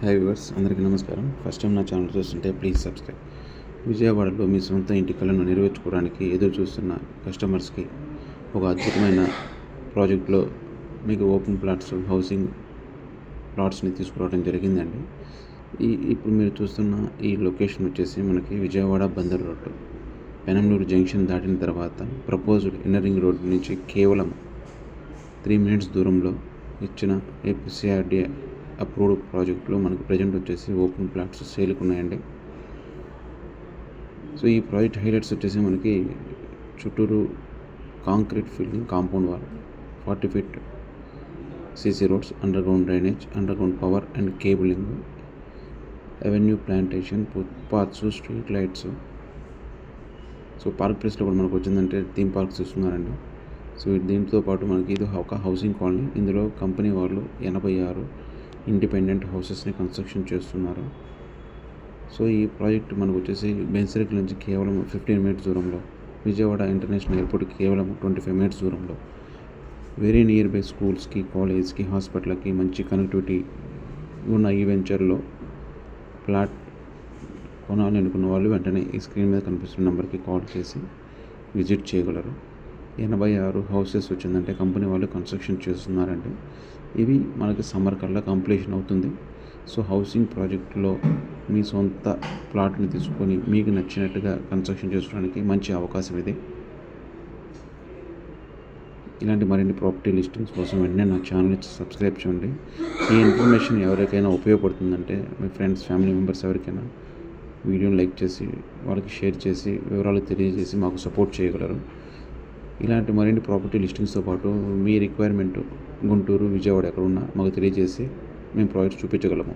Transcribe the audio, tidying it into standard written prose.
Hi viewers, అందరికీ నమస్కారం. First time నా ఛానల్ చూస్తుంటే ప్లీజ్ సబ్స్క్రైబ్. విజయవాడలో మీ సొంత ఇంటి కలను నెరవేర్చుకోవడానికి ఎదురు చూస్తున్న కస్టమర్స్కి ఒక అద్భుతమైన ప్రాజెక్ట్లో మీకు ఓపెన్ ప్లాట్స్, హౌసింగ్ ప్లాట్స్ని తీసుకురావడం జరిగిందండి. ఇప్పుడు మీరు చూస్తున్న ఈ లొకేషన్ వచ్చేసి మనకి విజయవాడ బందర్ రోడ్డు, పెనంలూరు జంక్షన్ దాటిన తర్వాత ప్రపోజ్డ్ ఇన్నర్ రింగ్ రోడ్ నుంచి కేవలం 3 minutes దూరంలో ఇచ్చిన ఏపీసీఆర్డీఏ అప్రూవ్డ్ ప్రాజెక్టులో మనకు ప్రజెంట్ వచ్చేసి ఓపెన్ ప్లాట్స్ సేల్కి ఉన్నాయండి. సో ఈ ప్రాజెక్ట్ హైలైట్స్ వచ్చేసి మనకి చుట్టూరు concrete filling, compound wall, 40 feet CC roads, under ground drainage, under ground power and cabling, avenue plantation, footpaths, street lights. So park ప్లేస్లో కూడా మనకు వచ్చిందంటే థీమ్ పార్క్స్ ఇస్తున్నారండి. సో దీంతో పాటు మనకి ఇది ఒక హౌసింగ్ కాలనీ. ఇందులో కంపెనీ వాళ్ళు 86 ఇండిపెండెంట్ హౌసెస్ని కన్స్ట్రక్షన్ చేస్తున్నారు. సో ఈ ప్రాజెక్ట్ మనకు వచ్చేసి బెంజ్ సర్కిల్ నుంచి కేవలం 15 minutes దూరంలో, విజయవాడ ఇంటర్నేషనల్ ఎయిర్పోర్ట్కి కేవలం 25 minutes దూరంలో, వెరీ నియర్ బై స్కూల్స్కి, కాలేజ్కి, హాస్పిటల్కి మంచి కనెక్టివిటీ ఉన్న ఈ వెంచర్లో ప్లాట్ కొనాలి అనుకున్న వాళ్ళు వెంటనే ఈ స్క్రీన్ మీద కనిపిస్తున్న నెంబర్కి కాల్ చేసి విజిట్ చేయగలరు. 86 హౌసెస్ వచ్చిందంటే కంపెనీ వాళ్ళు కన్స్ట్రక్షన్ చేస్తున్నారండి. ఇవి మనకి సమ్మర్ కల్లా కంప్లీషన్ అవుతుంది. సో హౌసింగ్ ప్రాజెక్టులో మీ సొంత ప్లాట్ని తీసుకొని మీకు నచ్చినట్టుగా కన్స్ట్రక్షన్ చేసుకోవడానికి మంచి అవకాశం ఇది. ఇలాంటి మరిన్ని ప్రాపర్టీ లిస్టింగ్స్ కోసం వెంటనే నా ఛానల్ని సబ్స్క్రైబ్ చేయండి. ఈ ఇన్ఫర్మేషన్ ఎవరికైనా ఉపయోగపడుతుందంటే మీ ఫ్రెండ్స్, ఫ్యామిలీ మెంబర్స్ ఎవరికైనా వీడియోని లైక్ చేసి వాళ్ళకి షేర్ చేసి వివరాలు తెలియజేసి మాకు సపోర్ట్ చేయగలరు. ఇలాంటి మరిన్ని ప్రాపర్టీ లిస్టింగ్స్తో పాటు మీ రిక్వైర్మెంట్ గుంటూరు, విజయవాడ ఎక్కడ ఉన్నా మాకు తెలియజేసి మేము ప్రాజెక్ట్స్ చూపించగలము.